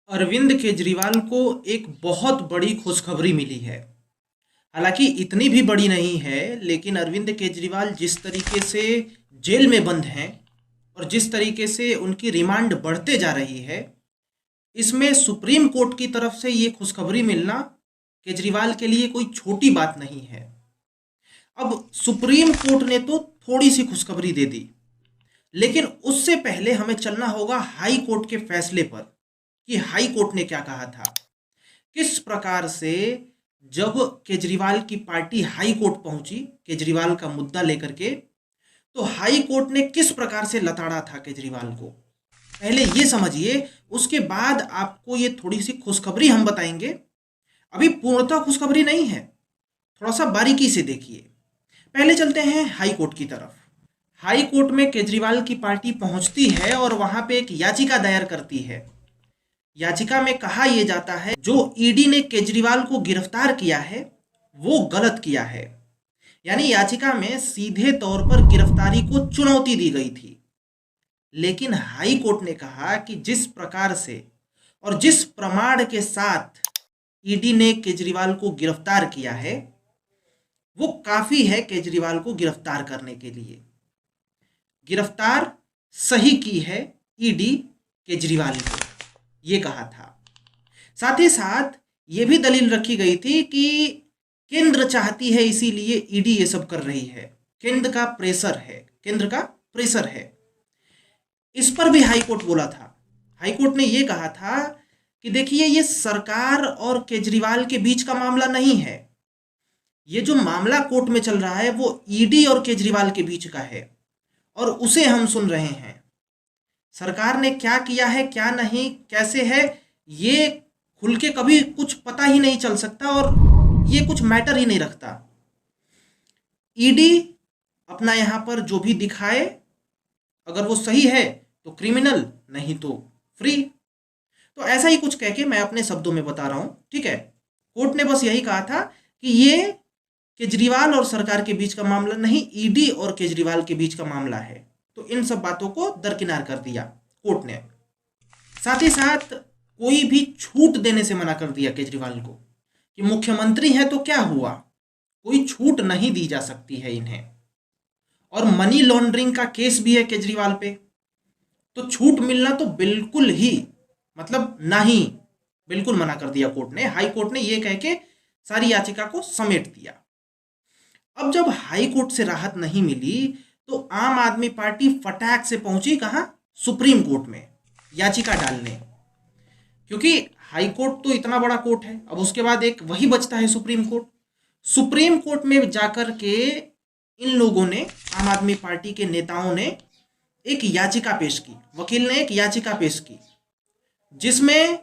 अरविंद केजरीवाल को एक बहुत बड़ी खुशखबरी मिली है। हालांकि इतनी भी बड़ी नहीं है, लेकिन अरविंद केजरीवाल जिस तरीके से जेल में बंद हैं और जिस तरीके से उनकी रिमांड बढ़ते जा रही है, इसमें सुप्रीम कोर्ट की तरफ से ये खुशखबरी मिलना केजरीवाल के लिए कोई छोटी बात नहीं है। अब सुप्रीम कोर्ट ने तो थोड़ी सी खुशखबरी दे दी, लेकिन उससे पहले हमें चलना होगा हाई कोर्ट के फैसले पर कि हाई कोर्ट ने क्या कहा था। किस प्रकार से जब केजरीवाल की पार्टी हाई कोर्ट पहुंची केजरीवाल का मुद्दा लेकर के, तो हाई कोर्ट ने किस प्रकार से लताड़ा था केजरीवाल को, पहले ये समझिए। उसके बाद आपको ये थोड़ी सी खुशखबरी हम बताएंगे। अभी पूर्णतः खुशखबरी नहीं है, थोड़ा सा बारीकी से देखिए। पहले चलते हैं हाई कोर्ट की तरफ। हाई कोर्ट में केजरीवाल की पार्टी पहुंचती है और वहां पे एक याचिका दायर करती है। याचिका में कहा यह जाता है जो ईडी ने केजरीवाल को गिरफ्तार किया है वो गलत किया है। यानी याचिका में सीधे तौर पर गिरफ्तारी को चुनौती दी गई थी, लेकिन हाई कोर्ट ने कहा कि जिस प्रकार से और जिस प्रमाण के साथ ईडी ने केजरीवाल को गिरफ्तार किया है वो काफी है केजरीवाल को गिरफ्तार करने के लिए। गिरफ्तार सही की है ईडी केजरीवाल को, ये कहा था। साथ ही साथ ये भी दलील रखी गई थी कि केंद्र चाहती है, इसीलिए ईडी ये सब कर रही है। केंद्र का प्रेशर है, केंद्र का प्रेशर है। इस पर भी हाईकोर्ट बोला था। हाईकोर्ट ने ये कहा था कि देखिए, ये सरकार और केजरीवाल के बीच का मामला नहीं है। ये जो मामला कोर्ट में चल रहा है वो ईडी और केजरीवाल के बीच का है और उसे हम सुन रहे हैं। सरकार ने क्या किया है, क्या नहीं, कैसे है, ये खुल के कभी कुछ पता ही नहीं चल सकता और ये कुछ मैटर ही नहीं रखता। ईडी अपना यहां पर जो भी दिखाए, अगर वो सही है तो क्रिमिनल, नहीं तो फ्री। तो ऐसा ही कुछ कह के मैं अपने शब्दों में बता रहा हूं, ठीक है। कोर्ट ने बस यही कहा था कि ये केजरीवाल और सरकार के बीच का मामला नहीं, ईडी और केजरीवाल के बीच का मामला है। तो इन सब बातों को दरकिनार कर दिया कोर्ट ने। साथ ही साथ कोई भी छूट देने से मना कर दिया केजरीवाल को कि मुख्यमंत्री है तो क्या हुआ, कोई छूट नहीं दी जा सकती है इन्हें। और मनी लॉन्ड्रिंग का केस भी है केजरीवाल पे, तो छूट मिलना तो बिल्कुल ही मतलब नहीं, बिल्कुल मना कर दिया कोर्ट ने। हाई कोर्ट ने यह कह के सारी याचिका को समेट दिया। अब जब हाई कोर्ट से राहत नहीं मिली तो आम आदमी पार्टी फटाक से पहुंची कहां, सुप्रीम कोर्ट में याचिका डालने। क्योंकि हाई कोर्ट तो इतना बड़ा कोर्ट है, अब उसके बाद एक वही बचता है सुप्रीम कोर्ट। सुप्रीम कोर्ट में जाकर के इन लोगों ने, आम आदमी पार्टी के नेताओं ने एक याचिका पेश की, वकील ने एक याचिका पेश की जिसमें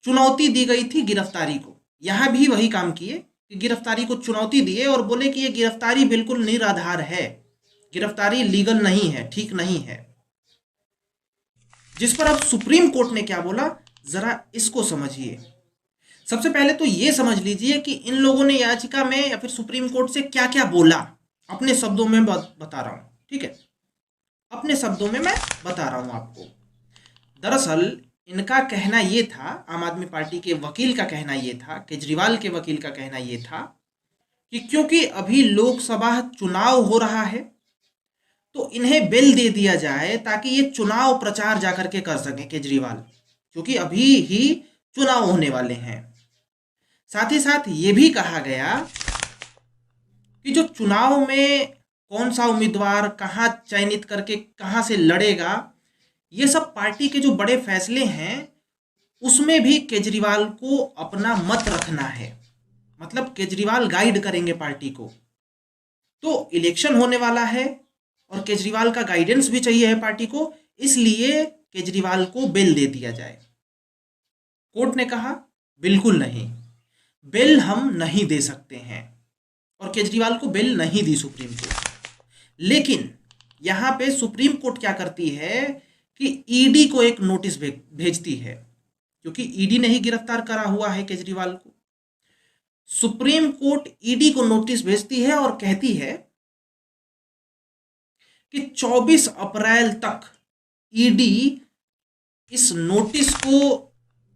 चुनौती दी गई थी गिरफ्तारी को। यहां भी वही काम किए कि गिरफ्तारी को चुनौती दिए और बोले कि यह गिरफ्तारी बिल्कुल निराधार है, गिरफ्तारी लीगल नहीं है, ठीक नहीं है। जिस पर अब सुप्रीम कोर्ट ने क्या बोला, जरा इसको समझिए। सबसे पहले तो यह समझ लीजिए कि इन लोगों ने याचिका में या फिर सुप्रीम कोर्ट से क्या क्या बोला। अपने शब्दों में बता रहा हूं, ठीक है, अपने शब्दों में मैं बता रहा हूं आपको। दरअसल इनका कहना यह था, आम आदमी पार्टी के वकील का कहना यह था, केजरीवाल के वकील का कहना यह था कि क्योंकि अभी लोकसभा चुनाव हो रहा है तो इन्हें बेल दे दिया जाए ताकि ये चुनाव प्रचार जाकर के कर सकें केजरीवाल, क्योंकि अभी ही चुनाव होने वाले हैं। साथ ही साथ ये भी कहा गया कि जो चुनाव में कौन सा उम्मीदवार कहां चयनित करके कहां से लड़ेगा, ये सब पार्टी के जो बड़े फैसले हैं उसमें भी केजरीवाल को अपना मत रखना है। मतलब केजरीवाल गाइड करेंगे पार्टी को। तो इलेक्शन होने वाला है और केजरीवाल का गाइडेंस भी चाहिए है पार्टी को, इसलिए केजरीवाल को बेल दे दिया जाए। कोर्ट ने कहा बिल्कुल नहीं, बेल हम नहीं दे सकते हैं, और केजरीवाल को बेल नहीं दी सुप्रीम कोर्ट। लेकिन यहां पे सुप्रीम कोर्ट क्या करती है कि ईडी को एक नोटिस भेजती है, क्योंकि ईडी ने ही गिरफ्तार करा हुआ है केजरीवाल को। सुप्रीम कोर्ट ईडी को नोटिस भेजती है और कहती है कि 24 अप्रैल तक ईडी इस नोटिस को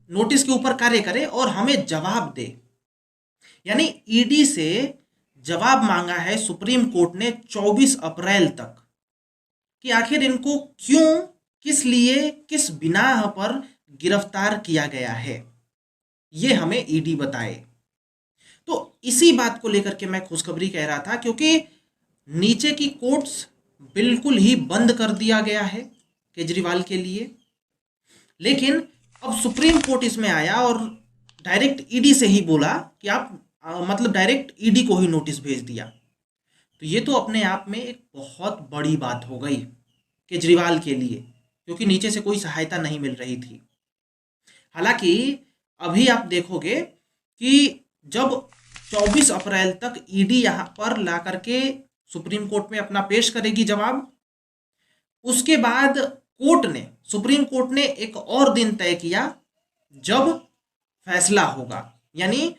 नोटिस के ऊपर कार्य करे और हमें जवाब दे। यानी ईडी से जवाब मांगा है सुप्रीम कोर्ट ने 24 अप्रैल तक कि आखिर इनको क्यों, किस लिए, किस बिना पर गिरफ्तार किया गया है, ये हमें ईडी बताए। तो इसी बात को लेकर के मैं खुशखबरी कह रहा था, क्योंकि नीचे की कोर्ट्स बिल्कुल ही बंद कर दिया गया है केजरीवाल के लिए, लेकिन अब सुप्रीम कोर्ट इसमें आया और डायरेक्ट ईडी से ही बोला कि आप मतलब डायरेक्ट ईडी को ही नोटिस भेज दिया। तो ये तो अपने आप में एक बहुत बड़ी बात हो गई केजरीवाल के लिए, क्योंकि नीचे से कोई सहायता नहीं मिल रही थी। हालांकि अभी आप देखोगे कि जब 24 अप्रैल तक ईडी यहाँ पर ला करके सुप्रीम कोर्ट में अपना पेश करेगी जवाब, उसके बाद सुप्रीम कोर्ट ने एक और दिन तय किया जब फैसला होगा, यानी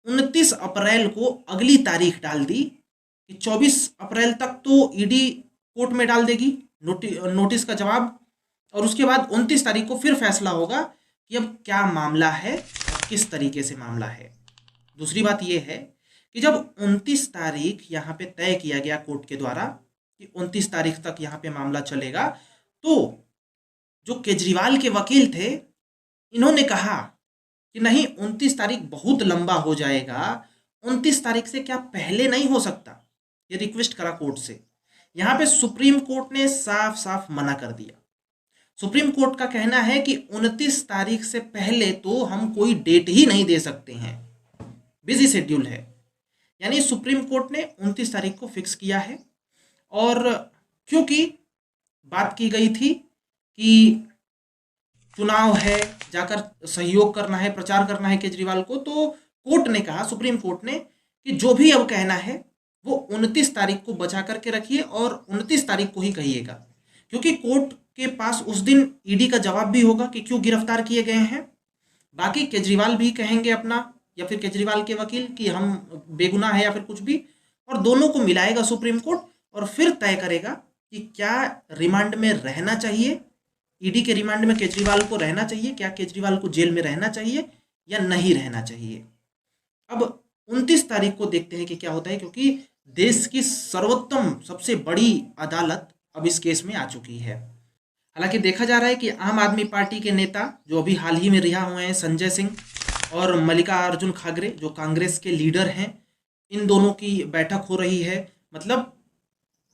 29 अप्रैल को अगली तारीख डाल दी कि 24 अप्रैल तक तो ईडी कोर्ट में डाल देगी नोटिस का जवाब, और उसके बाद 29 तारीख को फिर फैसला होगा कि अब क्या मामला है, किस तरीके से मामला है। दूसरी बात यह है कि जब 29 तारीख यहाँ पे तय किया गया कोर्ट के द्वारा कि 29 तारीख तक यहाँ पे मामला चलेगा, तो जो केजरीवाल के वकील थे इन्होंने कहा कि नहीं, 29 तारीख बहुत लंबा हो जाएगा, 29 तारीख से क्या पहले नहीं हो सकता, ये रिक्वेस्ट करा कोर्ट से। यहाँ पे सुप्रीम कोर्ट ने साफ साफ मना कर दिया। सुप्रीम कोर्ट का कहना है कि 29 तारीख से पहले तो हम कोई डेट ही नहीं दे सकते हैं, बिजी शेड्यूल है। यानी सुप्रीम कोर्ट ने 29 तारीख को फिक्स किया है, और क्योंकि बात की गई थी कि चुनाव है, जाकर सहयोग करना है, प्रचार करना है केजरीवाल को, तो कोर्ट ने कहा, सुप्रीम कोर्ट ने, कि जो भी अब कहना है वो 29 तारीख को बचा करके रखिए और 29 तारीख को ही कहिएगा, क्योंकि कोर्ट के पास उस दिन ईडी का जवाब भी होगा कि क्यों गिरफ्तार किए गए हैं। बाकी केजरीवाल भी कहेंगे अपना, या फिर केजरीवाल के वकील, कि हम बेगुनाह है या फिर कुछ भी, और दोनों को मिलाएगा सुप्रीम कोर्ट और फिर तय करेगा कि क्या रिमांड में रहना चाहिए, ईडी के रिमांड में केजरीवाल को रहना चाहिए, क्या केजरीवाल को जेल में रहना चाहिए या नहीं रहना चाहिए। अब 29 तारीख को देखते हैं कि क्या होता है, क्योंकि देश की सर्वोत्तम सबसे बड़ी अदालत अब इस केस में आ चुकी है। हालांकि देखा जा रहा है कि आम आदमी पार्टी के नेता जो अभी हाल ही में रिहा हुए हैं, संजय सिंह और मल्लिकार्जुन खड़गे, जो कांग्रेस के लीडर हैं, इन दोनों की बैठक हो रही है। मतलब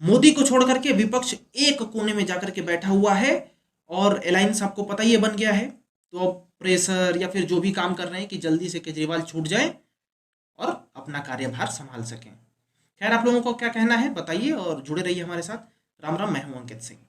मोदी को छोड़ करके विपक्ष एक कोने में जाकर के बैठा हुआ है, और अलायंस आपको पता ही बन गया है। तो अब प्रेशर या फिर जो भी काम कर रहे हैं कि जल्दी से केजरीवाल छूट जाए और अपना कार्यभार संभाल सकें। खैर, आप लोगों को क्या कहना है बताइए और जुड़े रहिए हमारे साथ। राम राम, मैं हूं अंकित सिंह।